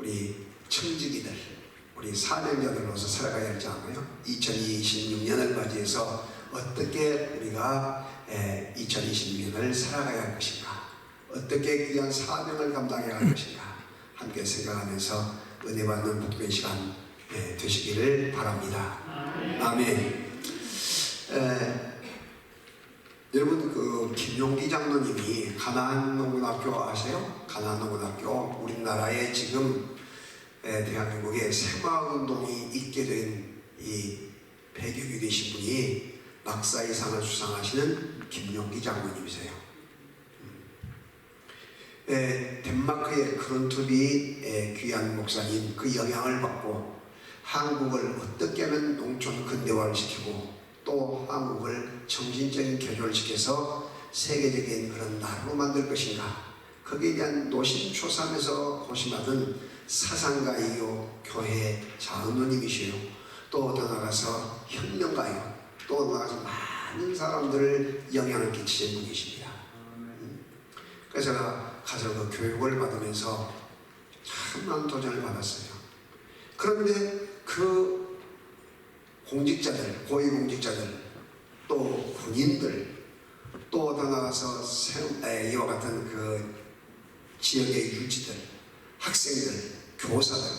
우리 청지기들, 우리 사명자들로서 살아가야 할지 않아요? 2026년을 맞이해서 어떻게 우리가 2026년을 살아가야 할 것인가, 어떻게 귀한 사명을 감당해야 할 것인가 함께 생각하면서 은혜 받는 복된 시간 되시기를 바랍니다. 아멘. 여러분, 그 김용기 장로님이 가나안농고등학교 아세요? 가나안농고등학교, 우리나라에 지금 대한민국에 새마을운동이 있게 된 이 배경이 되신 분이 박사이상을 수상하시는 김용기 장로님이세요. 덴마크의 크론투비 귀한 목사님 그 영향을 받고 한국을 어떻게 하면 농촌 근대화를 시키고 또 한국을 정신적인 교조를 시켜서 세계적인 그런 나라로 만들 것인가, 거기에 대한 노심초사하면서 고심하던 사상가이요 교회 장로님이시요, 또 더 나아가서 혁명가요, 또 나아가서 많은 사람들을 영향을 끼치신 분이십니다. 그래서 제가 가서 그 교육을 받으면서 참 많은 도전을 받았어요. 그런데 그 공직자들, 고위공직자들, 또 군인들, 또 더 나아가서 이와 같은 그 지역의 유지들, 학생들, 교사들,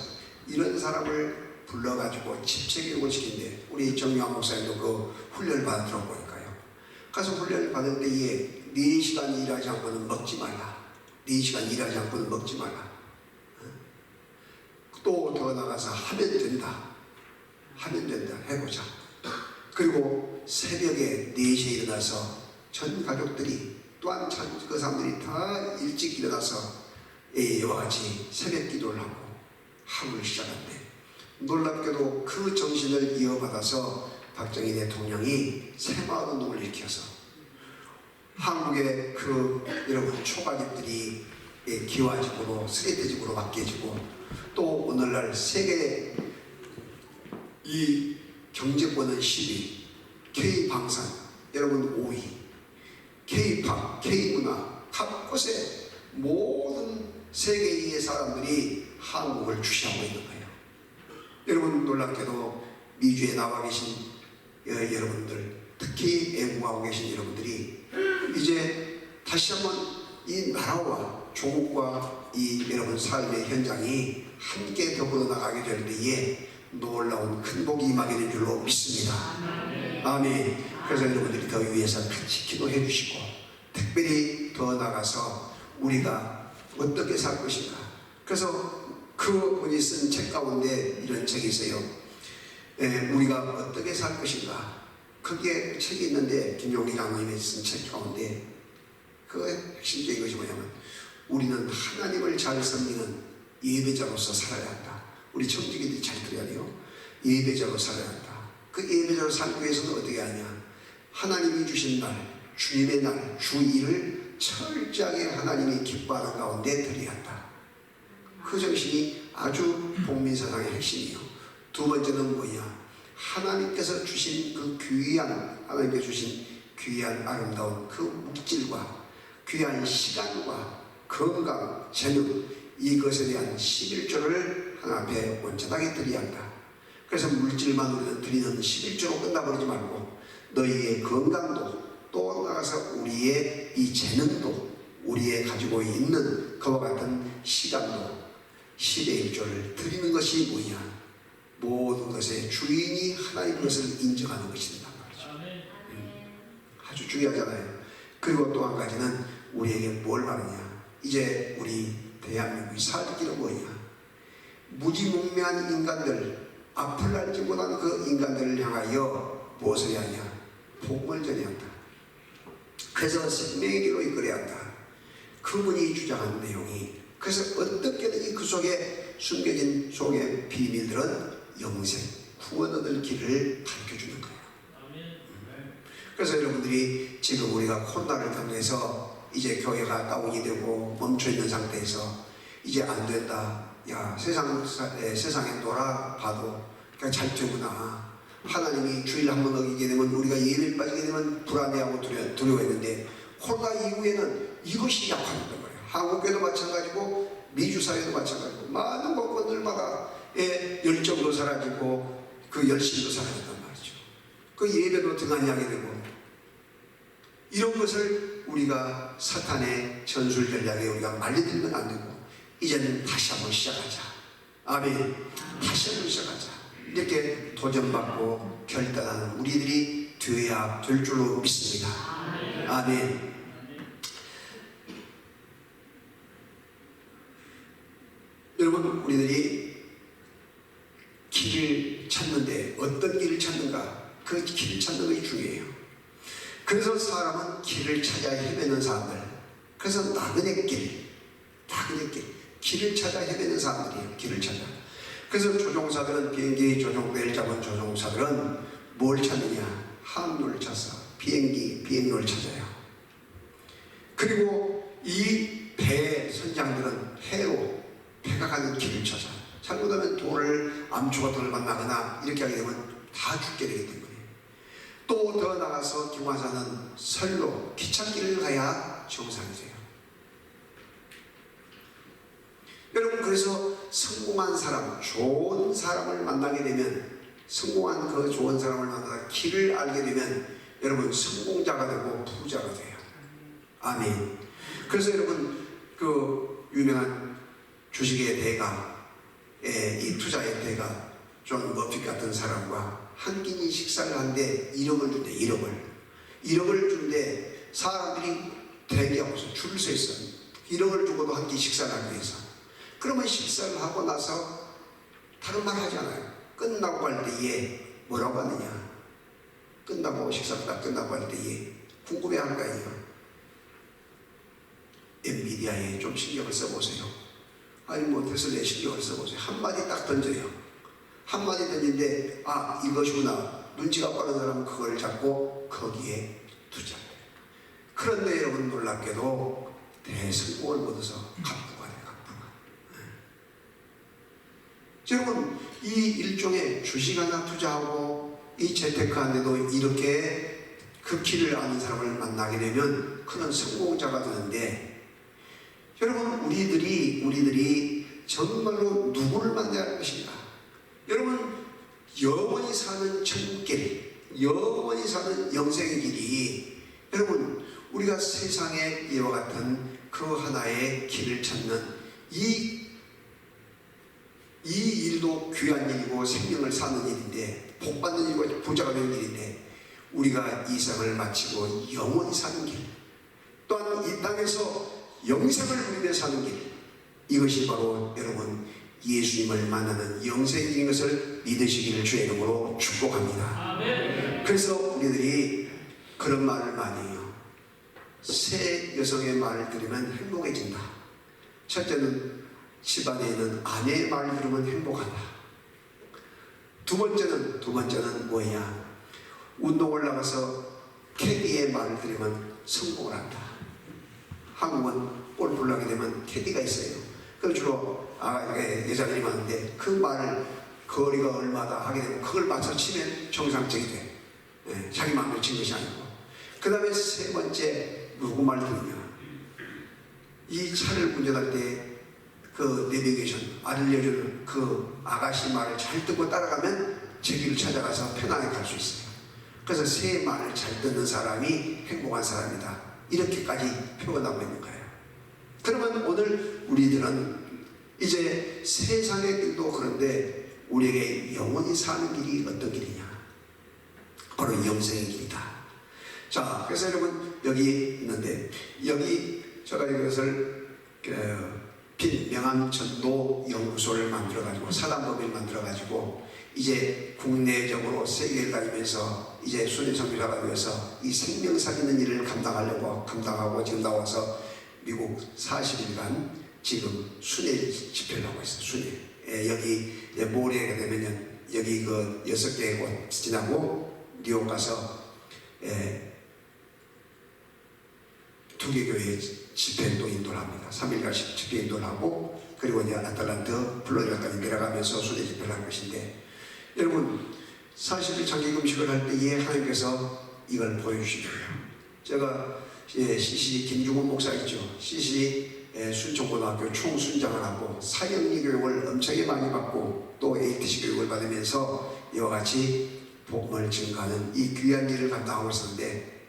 이런 사람을 불러가지고 집체교육을 시킨대. 우리 정유환 목사님도 그 훈련을 받으러 보니까요. 가서 훈련을 받을 때에 4시간 일하지 않고는 먹지 말라. 4시간 일하지 않고는 먹지 말라. 또 더 나가서 하면 된다. 하면 된다. 해보자. 그리고 새벽에 4시에 일어나서 전 가족들이, 또한 그 사람들이 다 일찍 일어나서 이와 같이 새벽 기도를 하고 하루를 시작한대. 놀랍게도 그 정신을 이어받아서 박정희 대통령이 새마을운동을 일으켜서 한국의 그 여러분 초가집들이 기와집으로 쓰레기집으로 바뀌어지고, 또 오늘날 세계 이 경제권은 10위, K방산 여러분 5위, K팝, K문화 각 곳에 모든 세계의 사람들이 한국을 주시하고 있는 거예요. 여러분, 놀랍게도 미주에 나와 계신 여러분들, 특히 애국하고 계신 여러분들이 이제 다시 한번 이 나라와 조국과 이 여러분 삶의 현장이 함께 더불어 나가게 될 때에 놀라운 큰 복이 임하게 될 줄로 믿습니다. 아멘. 그래서 여러분들이 더 위해서 같이 기도해 주시고, 특별히 더 나가서 우리가 어떻게 살 것인가. 그래서 그 분이 쓴 책 가운데 이런 책이 있어요. 우리가 어떻게 살 것인가. 거기에 책이 있는데, 김용기 장로님이 쓴 책 가운데 그 핵심적인 것이 뭐냐면, 우리는 하나님을 잘 섬기는 예배자로서 살아야 한다. 우리 청지기들이 잘 들어야 돼요. 예배자로 살아야 한다. 그 예배자로 살기 위해서는 어떻게 하냐. 하나님이 주신 날, 주님의 날, 주일을 철저하게 하나님이 기뻐하는 가운데 드려야 한다. 그 정신이 아주 복민사상의 핵심이에요. 두 번째는 뭐냐. 하나님께서 주신 그 귀한, 하나님께서 주신 귀한 아름다운 그 물질과 귀한 시간과 건강, 재능, 이것에 대한 11조를 하나님 앞에 온전하게 드려야 한다. 그래서 물질만 우리는 드리는 11조로 끝나버리지 말고, 너희의 건강도, 또 나가서 우리의 이 재능도, 우리의 가지고 있는 그와 같은 시간도 10의 1조를 드리는 것이 뭐냐. 모든 것의 주인이 하나님인 것을 인정하는 것이다 말이죠. 아주 중요하잖아요. 그리고 또 한 가지는 우리에게 뭘 말하냐. 이제 우리 대한민국이 살 길은 뭐냐. 무지몽매한 인간들, 앞을 알지 못한 그 인간들을 향하여 무엇을 해야 하냐. 복음을 전해야 한다. 그래서 생명의 길로 이끌어야 한다. 그분이 주장하는 내용이, 그래서 어떻게든지 그 속에 숨겨진 속의 비밀들은 영생, 구원 얻을 길을 가르쳐주는 거예요. 그래서 여러분들이 지금 우리가 코로나를 통해서 이제 교회가 다운이 되고 멈춰있는 상태에서 이제 안 된다. 야, 세상에 놀아봐도 그냥 잘 되구나. 하나님이 주일 한번 어기게 되면 우리가 예배를 빠지게 되면 불안해하고 두려워했는데, 코로나 이후에는 이것이 약화된 거예요. 한국교회도 마찬가지고 미주 사회도 마찬가지고 많은 곳 그 열심도 사라졌단 말이죠. 그 예배도 등한히 하게 되고, 이런 것을 우리가 사탄의 전술 전략에 우리가 말려들면 안 되고, 이제는 다시 한번 시작하자. 아멘. 다시 한번 시작하자. 이렇게 도전받고 결단하는 우리들이 되어야 될 줄로 믿습니다. 아멘. 여러분, 우리들이 길을 찾는데 어떤 길을 찾는가? 그 길을 찾는 것이 중요해요. 그래서 사람은 길을 찾아 헤매는 사람들, 그래서 나그네 길, 길을 찾아 헤매는 사람들이에요. 길을 찾아. 그래서 조종사들은, 비행기 조종대를 잡은 조종사들은 뭘 찾느냐? 항로를 찾아서 비행로를 찾아요. 그리고 이 배 선장들은 배가 가는 길을 찾아. 잘못하면 암초가 돌을 만나거나 이렇게 하게 되면 다 죽게 되기 때문에. 또 더 나가서 경화사는 설로 기찻길을 가야 정상이 돼요. 여러분, 그래서 성공한 사람, 좋은 사람을 만나게 되면, 성공한 그 좋은 사람을 만나서 길을 알게 되면 여러분 성공자가 되고 부자가 돼요. 아멘. 그래서 여러분, 그 유명한 주식의 대가, 이 투자의 대가 존 버핏 같은 사람과 한 끼니 식사를 하는데 1억을 준대. 1억을 준대. 사람들이 대기하고서 줄을 서 있어. 1억을 주고도 한 끼 식사를 하기 위해서. 그러면 식사를 하고 나서 다른 말 하잖아요. 끝나고 할 때에 뭐라고 하느냐? 끝나고 식사가 다 끝나고 할 때에 궁금해할 거 아니에요. 엔비디아에 좀 신경을 써보세요. 아니 뭐 테슬라에 신경을 써보세요. 한마디 딱 던져요. 한마디 던지는데 이것이구나. 눈치가 빠른 사람은 그걸 잡고 거기에 투자해요. 그런데 여러분, 놀랍게도 대성공을 못 얻어서 갑부가 돼요. 여러분, 이 일종의 주식 하나 투자하고 이 재테크하는데도 이렇게 그 길을 아는 사람을 만나게 되면 그는 성공자가 되는데, 여러분, 우리들이 정말로 누구를 만나야 할 것인가? 여러분, 영원히 사는 천국길, 영원히 사는 영생의 길이, 여러분, 우리가 세상의 이와 같은 그 하나의 길을 찾는 이 일도 귀한 일이고 생명을 사는 일인데, 복받는 일이고 부자가 되는 일인데, 우리가 이 생을 마치고 영원히 사는 길, 또한 이 땅에서 영생을 누리며 사는 길, 이것이 바로 여러분 예수님을 만나는 영생인 것을 믿으시기를 주의 이름으로 축복합니다. 아멘. 그래서 우리들이 그런 말을 많이 해요. 새 여성의 말을 들으면 행복해진다. 첫째는 집안에 있는 아내의 말을 들으면 행복하다. 두 번째는 뭐냐? 운동을 나가서 캐디의 말을 들으면 성공을 한다. 한국은 골프를 하게 되면 캐디가 있어요. 그럼 주로 여자들이 많은데 그 말을 거리가 얼마다 하게 되면 그걸 맞춰 치면 정상적이 돼. 자기 마음대로 친 것이 아니고. 그 다음에 세 번째, 누구 말 들으냐? 이 차를 운전할 때 그 내비게이션 알려주는 그 아가씨 말을 잘 듣고 따라가면 제 길을 찾아가서 편하게 갈 수 있어요. 그래서 새 말을 잘 듣는 사람이 행복한 사람이다. 이렇게까지 표현하고 있는 거예요. 그러면 오늘 우리들은 이제 세상의 길도 그런데 우리에게 영원히 사는 길이 어떤 길이냐? 바로 영생의 길이다. 자, 그래서 여러분 여기 있는데, 여기 제가 이것을 명암전도 연구소를 만들어가지고 사단법인을 만들어가지고 이제 국내적으로 세계를 다니면서 이제 순회성비라고 해서 이 생명사 있는 일을 감당하고 지금 나와서 미국 40일간 지금 순회 집회를 하고 있어요. 순회. 여기 모레가 되면 여기 그 6개의 곳 지나고 뉴욕 가서 2개 교회 집회도 인도를 합니다. 3일간 집회 인도를 하고, 그리고 이제 아틀란타, 플로리다까지 내려가면서 순회 집회를 할 것인데, 여러분 40일 장기 금식을 할 때에 하나님께서 이걸 보여주시고요. 제가 CC 김중훈 목사 있죠. CC 순천고등학교 총순장을 하고 사형리 교육을 엄청나게 많이 받고 또 ATC 교육을 받으면서 이와 같이 복음을 증가하는 이 귀한 일을 감당하고 있었는데,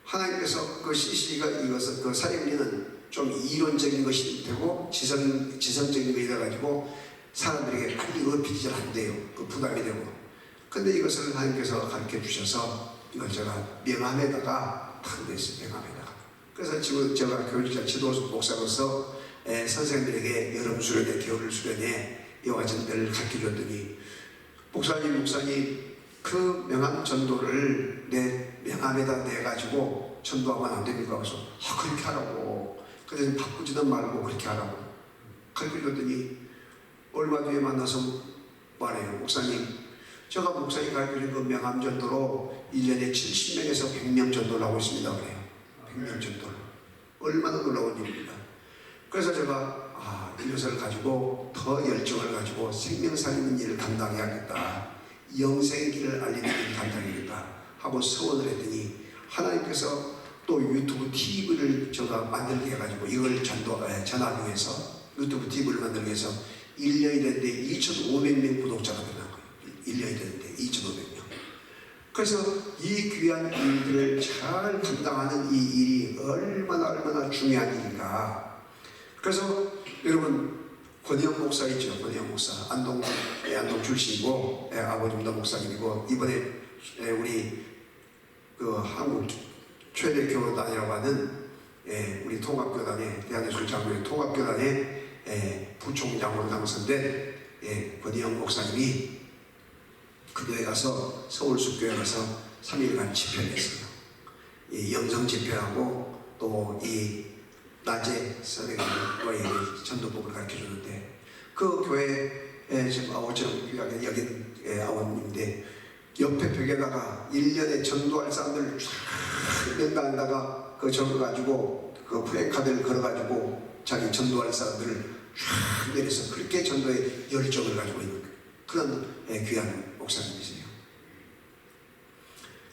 하나님께서 그 CC가 이것은 그 사형리는 좀 이론적인 것이 되고 지성적인 것이 돼가지고 사람들에게 빨리 어필이 잘 안 돼요. 그 부담이 되고. 근데 이것을 하나님께서 가르쳐 주셔서 이걸 제가 명함에다가 판매했어요. 명함에다가. 그래서 지금 제가 교육자 지도 목사로서 선생님들에게 여름 수련회, 겨울 수련회 이와 같은 것들을 가르쳐 줬더니, 목사님 그 명함 전도를 내 명함에다 내가지고 전도하면 안 됩니까? 그래서 그렇게 하라고. 그래서 바꾸지도 말고 그렇게 하라고 가르쳐 줬더니 얼마 뒤에 만나서 말해요. 목사님, 제가 목사님 가르쳐준 그 명함 전도로 1년에 70명에서 100명 전도를 하고 있습니다. 그래요. 100명 전도를. 얼마나 놀라운 일입니다. 그래서 제가 이것을 가지고 더 열정을 가지고 생명 살리는 일을 감당해야겠다. 영생의 길을 알리는 일을 감당해야겠다 하고 서원을 했더니, 하나님께서 또 유튜브 TV를 제가 만들게 해가지고 이걸 전하기 위해서 유튜브 TV를 만들기 위해서 1년이 됐는데 2,500명 구독자가 되는 거예요. 1년이 됐는데 2,500명. 그래서 이 귀한 일들을 잘 감당하는 이 일이 얼마나 중요한 일인가. 그래서 여러분, 권희영 목사 있죠. 권희영 목사, 안동 출신이고 아버님도 목사님이고, 이번에 우리 그 한국 최대 교단이라고 하는 우리 통합교단의 대한예술장로회 통합교단의 부총장으로 당선된 권희영 목사님이 그교에 가서 서울숲교회 가서 3일간 집회를 했어요. 영성 집회하고 또 이 낮에 선생님과의 전도법을 가르쳐 주는데, 그 교회에 지금 아버지랑 귀하게 여긴 아버님인데, 옆에 벽에다가 1년에 전도할 사람들 쫙 명단에다가 그 적어가지고 그 플래카드를 걸어가지고 자기 전도할 사람들을 쫙 내려서 그렇게 전도에 열정을 가지고 있는 그런 귀한 목사님이세요.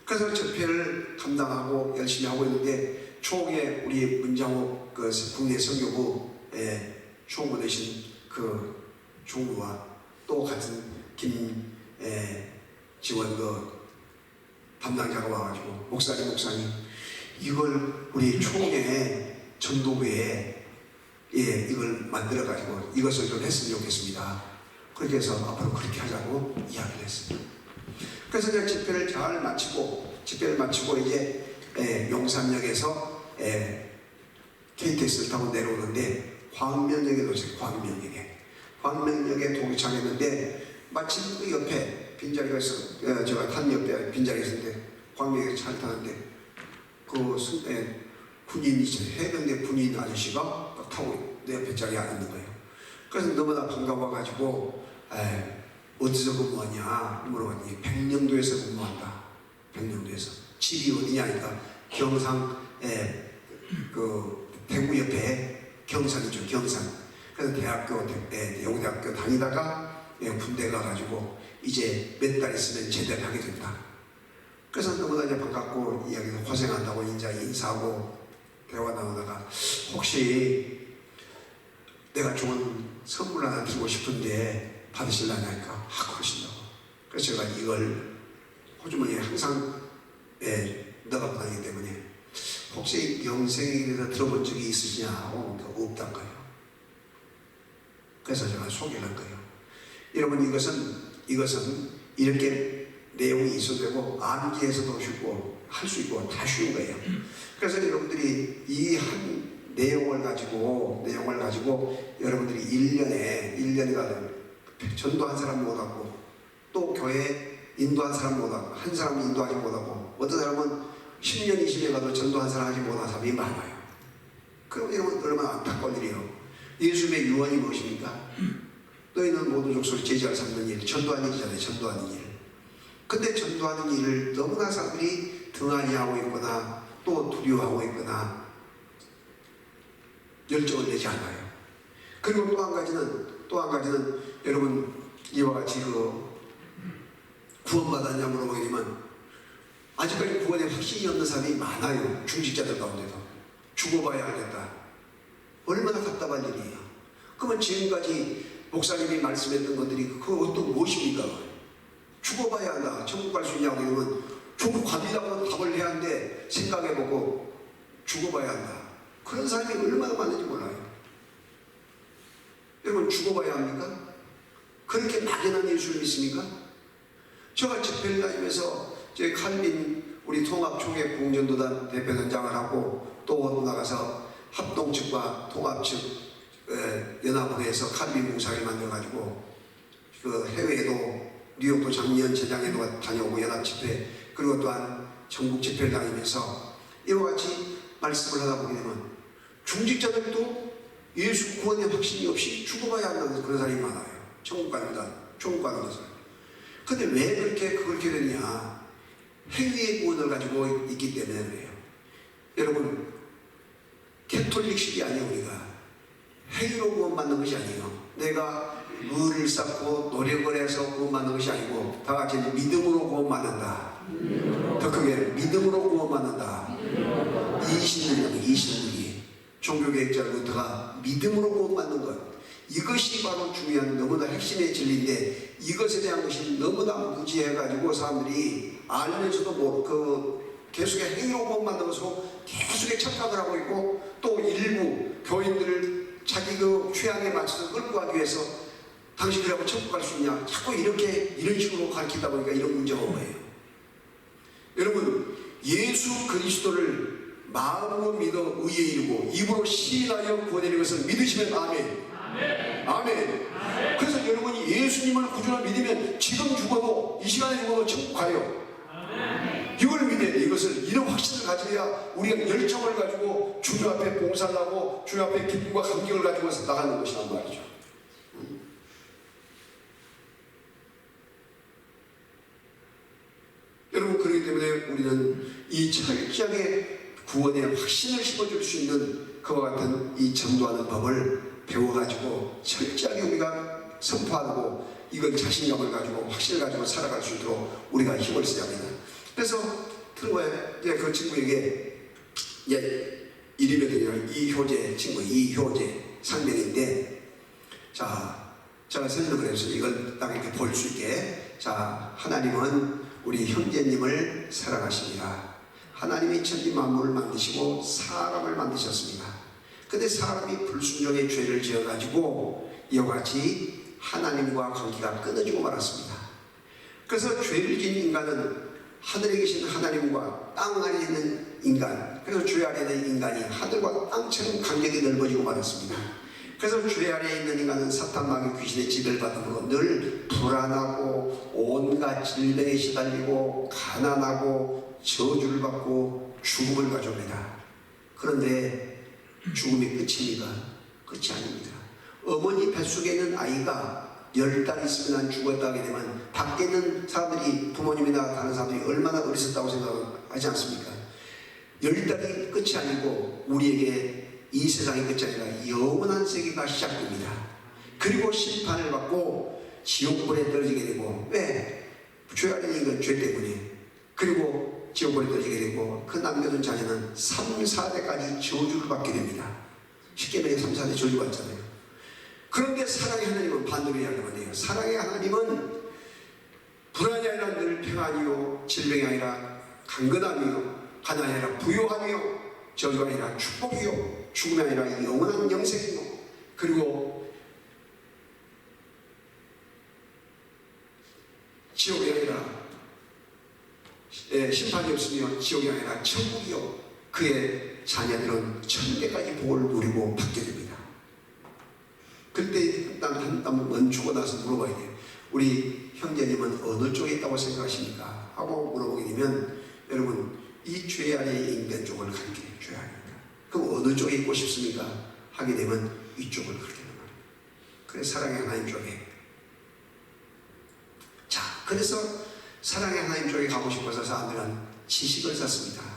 그래서 집회를 감당하고 열심히 하고 있는데, 초기에 우리 문장호 그 국내 선교부 총무 되신 그 총무와 또 같은 김지원 그 담당자가 와가지고, 목사님 이걸 우리 총회 전도부에 이걸 만들어가지고 이것을 좀 했으면 좋겠습니다. 그렇게 해서 앞으로 그렇게 하자고 이야기를 했습니다. 그래서 이제 집회를 마치고 이제 용산역에서 KTX를 타고 내려오는데 광명역에 도착해요. 광명역에 도착했는데 마침 그 옆에 빈자리가 있어. 제가 탄 옆에 빈자리가 있었는데 광명역에 차를 타는데 그 군인이죠. 해병대 군인 아저씨가 딱 타고 내 옆에 자리에 앉는 거예요. 그래서 너무나 반가워가지고 어디서 근무하냐 물어봤더니 백령도에서 근무한다. 백령도에서. 집이 어디냐 하니까 경상 그 대구 옆에 경산이죠. 경산. 그래서 대구대학교 다니다가 군대 가가지고 이제 몇 달 있으면 제대를 하게 된다. 그래서 너무나 이제 반갑고 이야기도 고생한다고 인사하고 대화 나누다가, 혹시 내가 좋은 선물 하나 드리고 싶은데 받으실라냐 하니까 그러신다고. 그래서 제가 이걸 호주머니에 항상 넣어갖고 다니기 때문에, 혹시 영생에 대해서 들어본 적이 있으시냐 하고 없단 거예요. 그래서 제가 소개를 한 거예요. 여러분, 이것은 이렇게 내용이 있어도 되고 암기해서도 쉽고 할 수 있고 다 쉬운 거예요. 그래서 여러분들이 이 한 내용을 가지고 여러분들이 1년에 가든 전도한 사람 못하고, 또 교회 인도한 사람 못하고, 한 사람은 인도하지 못하고, 어떤 사람은 10년 20년 가도 전도한 사람 하지 못한 사람이 많아요. 그럼 여러분 얼마나 안타까운 일이에요. 예수님의 유언이 무엇입니까? 너희는 모든 족속을 제자를 삼는 일, 전도하는 일이잖아요. 전도하는 일. 근데 전도하는 일을 너무나 사람들이 등한히하고 있거나 또 두려워하고 있거나 열정을 내지 않아요. 그리고 또 한 가지는 여러분, 이와 같이 구원받았냐 물어보게 되면 아직까지 구원에 확신이 없는 사람이 많아요. 중직자들 가운데도. 죽어봐야 알겠다. 얼마나 답답한 일이에요. 그러면 지금까지 목사님이 말씀했던 것들이 그 어떤 무엇입니까? 죽어봐야 한다. 천국 갈 수 있냐고 그러면 천국 갑니다고 답을 해야 하는데 생각해보고 죽어봐야 한다. 그런 사람이 얼마나 많은지 몰라요. 여러분 죽어봐야 합니까? 그렇게 막연한 예수를 믿습니까? 제가 집회를 다니면서 저희 칼빈 우리 통합총회 봉전도단 대표단장을 하고 또 나가서 합동측과 통합측 연합회에서 칼빈 공사를 만들어가지고 그 해외에도 뉴욕도 작년 재작년에도 다녀오고 연합집회 그리고 또한 전국 집회를 다니면서 이와 같이 말씀을 하다 보게 되면 중직자들도 예수 구원의 확신이 없이 죽어봐야 한다는 그런 사람이 많아요. 천국 갑니다. 천국 가는 것을. 근데 왜 그렇게 되느냐? 행위의 구원을 가지고 있기 때문에 그래요. 여러분 캐톨릭식이 아니에요. 우리가 행위로 구원받는 것이 아니에요. 내가 의를 쌓고 노력을 해서 구원받는 것이 아니고 다 같이 믿음으로 구원받는다. 더 크게 믿음으로 구원받는다. 이신들이 종교개혁자로부터가 믿음으로 구원받는 것, 이것이 바로 중요한 너무나 핵심의 진리인데 이것에 대한 것이 너무나 무지해가지고 사람들이 알면서도 계속해 행위로 구원받는 것으로 계속해 착각을 하고 있고 또 일부 교인들을 자기 그 취향에 맞춰서 끌고 가기 위해서 당신 그래고 천국 갈 수 있냐 자꾸 이런 식으로 가르치다 보니까 이런 문제가 온 거예요. 여러분 예수 그리스도를 마음으로 믿어 의에 이르고 입으로 시인하여 구원에 이르는 것을 믿으시면 아멘. 아멘. 아멘. 그래서 여러분이 예수님을 구주로 믿으면 지금 죽어도 이 시간에 죽어도 천국 가요. 아멘. 이걸 믿어야 돼. 이것을 이런 확신을 가져야 우리가 열정을 가지고 주님 앞에 봉사를 하고 주님 앞에 기쁨과 감격을 가지고 나가는 것이란 말이죠. 여러분 그렇기 때문에 우리는 이 철저하게 구원의 확신을 심어줄 수 있는 그와 같은 이 전도하는 법을 배워가지고 철저하게 우리가 선포하고 이건 자신감을 가지고 확신을 가지고 살아갈 수 있도록 우리가 힘을 써야 합니다. 그래서 그 친구에게 이름이 그냥 이효재 친구 이효재 상명인데 자 제가 설명을 해서 이걸 딱 이렇게 볼 수 있게 자 하나님은 우리 형제님을 사랑하십니다. 하나님이 천지 만물을 만드시고 사람을 만드셨습니다. 근데 사람이 불순종의 죄를 지어가지고 이와 같이 하나님과 관계가 끊어지고 말았습니다. 그래서 죄를 지은 인간은 하늘에 계신 하나님과 땅 아래에 있는 인간, 그래서 죄 아래에 있는 인간이 하늘과 땅처럼 간격이 넓어지고 말았습니다. 그래서 죄 아래에 있는 인간은 사탄 마귀 귀신의 지배를 받음으로 늘 불안하고 온갖 질병에 시달리고 가난하고 저주를 받고 죽음을 가져옵니다. 그런데 죽음이 끝입니까? 끝이 아닙니다. 어머니 뱃속에 있는 아이가 10달 있으면 난 죽었다 하게 되면 밖에 있는 사람들이 부모님이나 다른 사람들이 얼마나 어리석다고 생각하지 않습니까? 10달이 끝이 아니고 우리에게 이 세상이 끝이 아니라 영원한 세계가 시작됩니다. 그리고 심판을 받고 지옥불에 떨어지게 되고 왜? 죄 아닌 인간 죄 때문에 그리고 지옥불에 떨어지게 되고 그 남겨둔 자녀는 3, 4대까지 저주를 받게 됩니다. 쉽게 말해 3, 4대 저주 받잖아요. 그런데 사랑의 하나님은 반대로 이야기하면 돼요. 사랑의 하나님은 불안이 아니라 늘 평안이요 질병이 아니라 강건함이요 가난이 아니라 부요함이요 저주가 아니라 축복이요 죽음이 아니라 영원한 영생이요 그리고 지옥이 아니라 심판이 없으며 지옥이 아니라 천국이요 그의 자녀들은 천대까지 복을 누리고 받게 됩니다. 그때 한 멈추고 나서 물어봐야 돼요. 우리 형제님은 어느 쪽에 있다고 생각하십니까? 하고 물어보게 되면 여러분 이 죄 아래의 인간 쪽을 가르쳐요. 죄 아래입니다. 그럼 어느 쪽에 있고 싶습니까? 하게 되면 이쪽을 그렇게 되는 거예요. 그래서 사랑의 하나님 쪽에 자 그래서 사랑의 하나님 쪽에 가고 싶어서 사람들은 지식을 쌓습니다.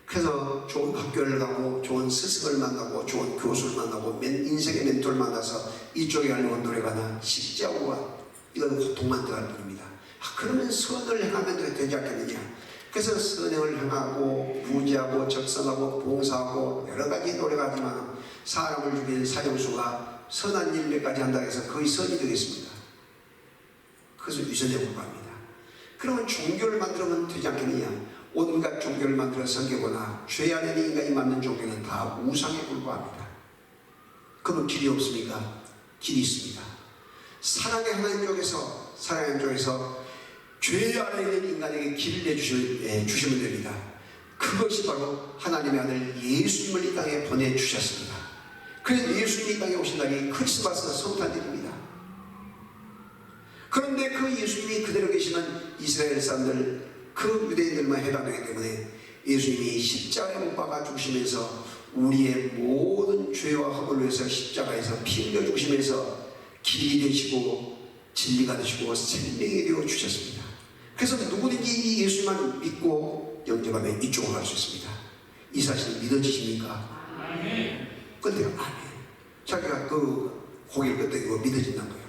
그래서 좋은 학교를 가고 좋은 스승을 만나고 좋은 교수를 만나고 인생의 멘토를 만나서 이쪽에 가려고 노력하나 쉽지 않고 이건 고통만 더할 뿐입니다. 그러면 선을 행하면 되지 않겠느냐. 그래서 선행을 행하고 부지하고 적성하고 봉사하고 여러 가지 노력하지만 사람을 죽인 사형수가 선한 일 몇 가지 한다고 해서 거의 선이 되겠습니다. 그것을 위선에 불과합니다. 그러면 종교를 만들면 되지 않겠느냐? 온갖 종교를 만들어 섬기거나 죄 안에 인간이 만든 종교는 다 우상에 불과합니다. 그러면 길이 없습니까? 길이 있습니다. 사랑의 하나님 쪽에서 죄 안에 있는 인간에게 길을 내주시면 됩니다. 그것이 바로 하나님의 아들 예수님을 이 땅에 보내주셨습니다. 그래서 예수님이 이 땅에 오신 날이 크리스마스 성탄절입니다. 그런데 그 예수님이 그대로 계시는 이스라엘 사람들, 그 유대인들만 해당되기 때문에 예수님이 십자가에 못 박아 죽으시면서 우리의 모든 죄와 허물을 위해서 십자가에서 피 흘려 죽으시면서 길이 되시고 진리가 되시고 생명이 되어 주셨습니다. 그래서 누구든지 이 예수님만 믿고 영접하면 이쪽으로 갈 수 있습니다. 이 사실 믿어지십니까? 아멘. 근데 아멘. 자기가 그 고개를 끄덕이고 믿어진다는 거예요.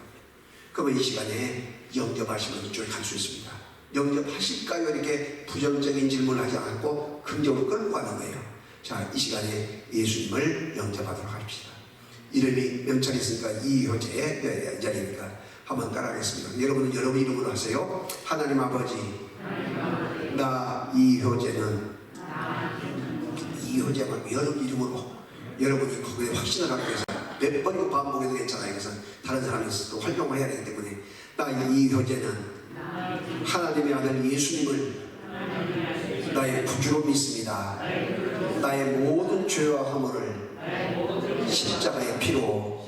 그러면 이 시간에 영접하시면 이쪽에 갈 수 있습니다. 영접하실까요? 이렇게 부정적인 질문을 하지 않고 긍정으로 끌고 가는 거예요. 자, 이 시간에 예수님을 영접하도록 합시다. 이름이 명찰이 있으니까 이효재의 자리니까 한번 따라하겠습니다. 여러분은 여러분 이름으로 하세요. 하나님 아버지, 나 이효재는 이효재 말고 여러분 이름으로, 여러분이 거기에 확신을 갖고 해서 몇 번이고 반복해도 괜찮아요. 그래서 다른 사람이 또 활동을 해야 되기 때문에 나 이효재는 하나님의 아들 예수님을 나의 구주로 믿습니다. 나의 모든 죄와 허물을 십자가의 피로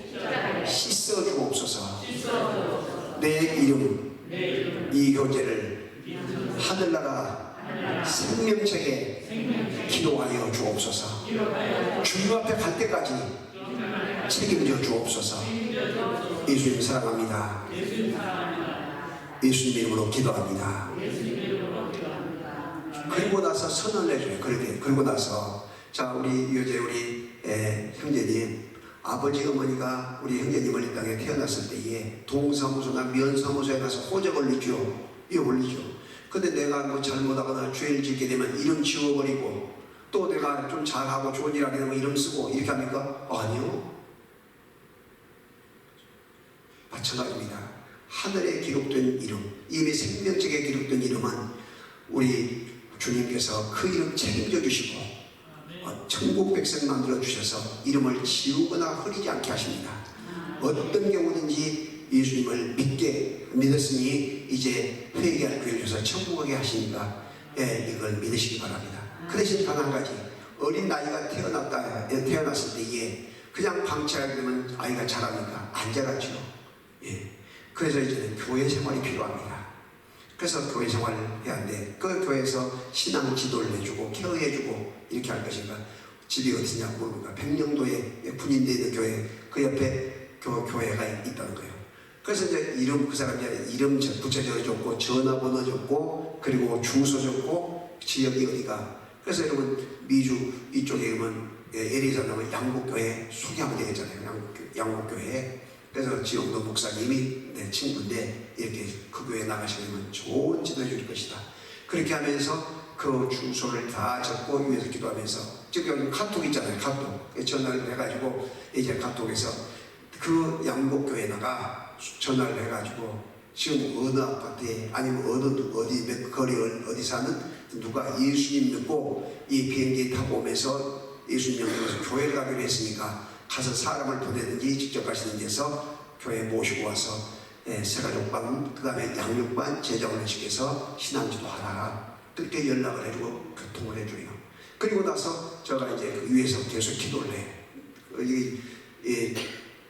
씻어 주옵소서. 내 이름 이효재를 하늘나라 생명책에 기록하여 주옵소서. 주님 앞에 갈 때까지 책임져 주옵소서. 예수님 사랑합니다. 예수님 이름으로 기도합니다. 그리고 나서 선언을 해줘요. 그리고 나서 자, 우리 요새 우리 형제님, 아버지 어머니가 우리 형제님을 이 땅에 태어났을 때에 동사무소나 면사무소에 가서 호적 올리죠. 이거 올리죠. 근데 내가 뭐 잘못하거나 죄를 짓게 되면 이름 지워버리고, 또 내가 좀 잘하고 좋은 일 하게 되면 이름 쓰고 이렇게 합니까? 아니요. 마찬가지입니다. 하늘에 기록된 이름, 이미 생명책에 기록된 이름은 우리 주님께서 그 이름 책임져 주시고 천국 백성 만들어 주셔서 이름을 지우거나 흐리지 않게 하십니다. 어떤 경우든지 예수님을 믿었으니 이제 회개할 기회를 주셔서 천국 가게 하시니까 이걸 믿으시기 바랍니다. 그 대신 단 한 가지, 어린 아이가 태어났을 때에 그냥 방치하게 되면 아이가 자랍니까? 안 자라죠. 그래서 이제는 교회 생활이 필요합니다. 그래서 교회 생활을 해야 하는데, 그 교회에서 신앙 지도를 해주고 케어해주고 이렇게 할 것인가. 집이 어디냐 모르니까 백령도에 군인대 있는 교회, 그 옆에 교회가 있다는 거예요. 그래서 이제 그 사람이 이름 부채적으로 줬고, 전화번호 줬고, 그리고 주소 줬고, 지역이 어디가. 그래서 여러분 미주 이쪽에 오면 LA 사람은 양복교회 소개하면 되겠잖아요. 양복교회. 그래서 지용도 목사님이 내 친구인데 이렇게 그 교회에 나가시면 좋은 지도해 줄 것이다. 그렇게 하면서 그 주소를 다 적고 위에서 기도하면서, 지금 카톡 있잖아요. 카톡 전화를 해가지고 이제 카톡에서 그 양복교회에다가 전화를 해가지고 지금 어느 아파트에 아니면 어디 거리 어디 사는 누가 예수님 믿고 이 비행기 타고 오면서 예수님 믿으면서 교회를 가기로 했으니까 가서 사람을 보내든지 직접 가시는 데서 교회에 모시고 와서 새가족반, 그 다음에 양육반, 제자훈련시켜서 신앙지도 하라. 그렇게 연락을 해주고 교통을 해줘요. 그리고 나서 제가 이제 그 위에서 계속 기도를 해요.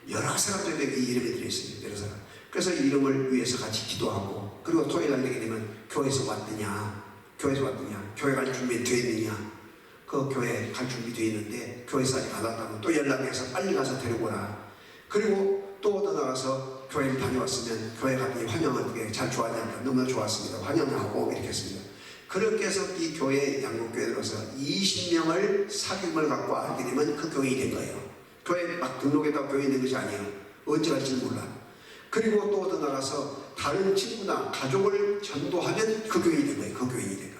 여러 사람들에게 이 이름이 들어있습니다. 여러 사람. 그래서 이름을 위해서 같이 기도하고, 그리고 토요일 날 되게 되면 교회에서 왔느냐, 교회 갈 준비 되어 있느냐, 그 교회 갈 준비 되어 있는데 교회에서 아직 안 왔다면 또 연락해서 빨리 가서 데리고라. 그리고 또 나가서 교회를 다녀왔으면 교회 갔더니 환영을 잘 좋아하니까 너무나 좋았습니다. 환영하고 이렇게 했습니다. 그렇게 해서 이 교회 양육교회 들어서 20명을 사귐을 갖고 알게 되면 그 교인이 된 거예요. 교회 막 등록했다고 교인이 된 것이 아니에요. 언제 갈지는 몰라. 그리고 또 나가서 다른 친구나 가족을 전도하면 그 교인이 된 거예요. 그 교인이 된 거예요.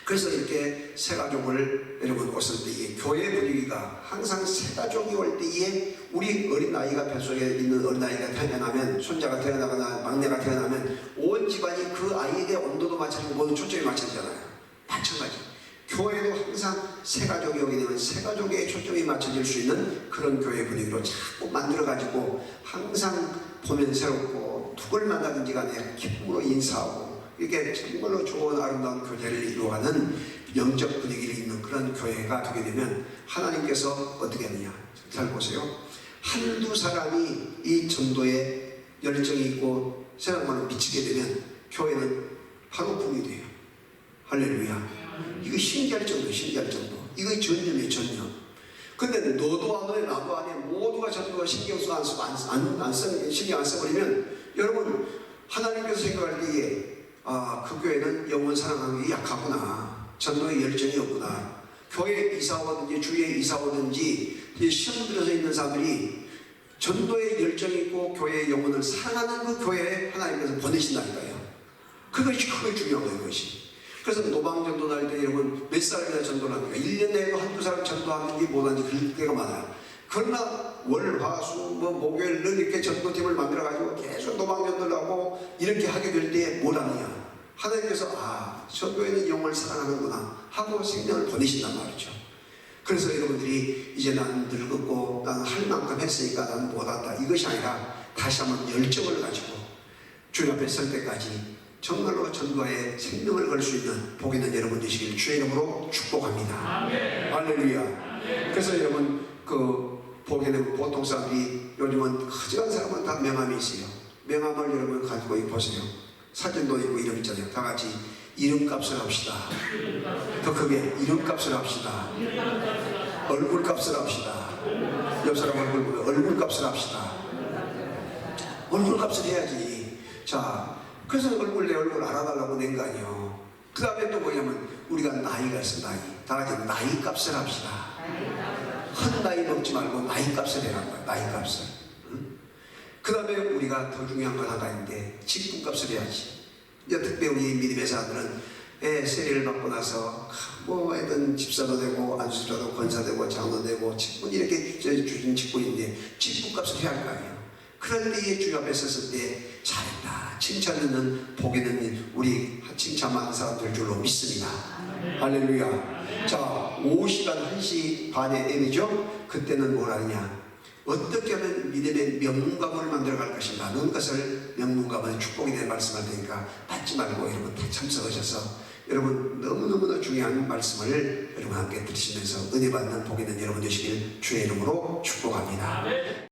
그래서 이렇게 새가족을 여러분 오실 때에 교회 분위기가 항상 새가족이 올 때에 우리 어린아이가 뱃속에 있는 어린아이가 태어나면, 손자가 태어나거나 막내가 태어나면 온 집안이 그 아이에게 온도도 마찬가지고 모든 초점이 맞춰지잖아요. 마찬가지. 교회도 항상 새가족이 오게 되면 새가족의 초점이 맞춰질 수 있는 그런 교회 분위기로 자꾸 만들어가지고 항상 보면 새롭고 누굴 만나든지 간에 기쁨으로 인사하고 이게 정말로 좋은 아름다운 교제를 이루어가는 영적 분위기를 있는 그런 교회가 되게 되면 하나님께서 어떻게 하느냐. 잘 보세요. 한두 사람이 이 전도에 열정이 있고 생각만 미치게 되면 교회는 바로 붐이 돼요. 할렐루야. 이거 신기할 정도, 신기할 정도. 이거 전념이에요, 전념. 근데 너도 안 해, 나도 안 해, 모두가 전도가 신경 쓰고 신경 안 써버리면 여러분 하나님께서 생각할 때에 그 교회는 영혼 사랑하는 게 약하구나. 전도에 열정이 없구나. 교회 이사 오든지 주위에 이사 오든지 시험 들어서 있는 사람들이 전도에 열정이 있고 교회의 영혼을 사랑하는 그 교회에 하나님께서 보내신다니까요. 그것이 크게 중요한 거예요, 그것이. 그래서 노방전도 날 때 여러분 몇 살이나 전도를 합니까? 1년 내에도 한두 사람 전도하는지 못하는지 그럴 때가 많아요. 그러나 월, 화, 수, 목요일 늘 이렇게 전도팀을 만들어가지고 계속 노방전도를 하고 이렇게 하게 될 때 뭘 하느냐. 하나님께서 전도에는 영혼을 사랑하는구나 하고 생명을 보내신단 말이죠. 그래서 여러분들이 이제 나는 늙었고 나는 할 만큼 했으니까 나는 못한다. 이것이 아니라 다시 한번 열정을 가지고 주님 앞에 설 때까지 정말로 전도에 생명을 걸 수 있는 복 있는 여러분 되시길 주의 이름으로 축복합니다. 아멘. 할렐루야. 아멘. 그래서 여러분 보게 되면 보통 사람들이 요즘은 허전한 사람은 다 명함이 있어요. 명함을 여러분 가지고 보세요. 사진도 있고 이름 있잖아요. 다 같이 이름값을 합시다. 더 크게 이름값을 합시다. 얼굴값을 합시다. 옆 사람 얼굴값을 합시다. 얼굴값을 해야지. 자, 그래서 내 얼굴 알아달라고 낸 거 아니에요. 그 다음에 또 뭐냐면 우리가 나이가 있어. 다 같이 나이값을 합시다. 큰 나이 먹지 말고 나이값을 해라는 거야. 나이값을. 응? 그 다음에 우리가 더 중요한 건 하나 있는데 직분값을 해야지. 이제 특별히 우리 믿음의 사람들은 세례를 받고 나서 하여튼 집사도 되고 안수자도 권사되고 장로 되고 직분 이렇게 주신 직분인데 직분값을 해야 할 거 아니에요. 그럴 때에 주 앞에 섰을 때 잘했다 칭찬 듣는 복 있는 우리 칭찬받는 사람들 줄로 믿습니다. 할렐루야. 자, 오후 시간 1시 반에 M이죠. 그때는 뭘 하느냐, 어떻게 하면 믿음의 명문가문을 만들어 갈 것인가 하는 것을 명문가문의 축복이 된 말씀할 테니까 받지 말고 여러분 다 참석하셔서 여러분 너무너무나 중요한 말씀을 여러분 함께 들으시면서 은혜 받는 복 있는 여러분 되시길 주의 이름으로 축복합니다.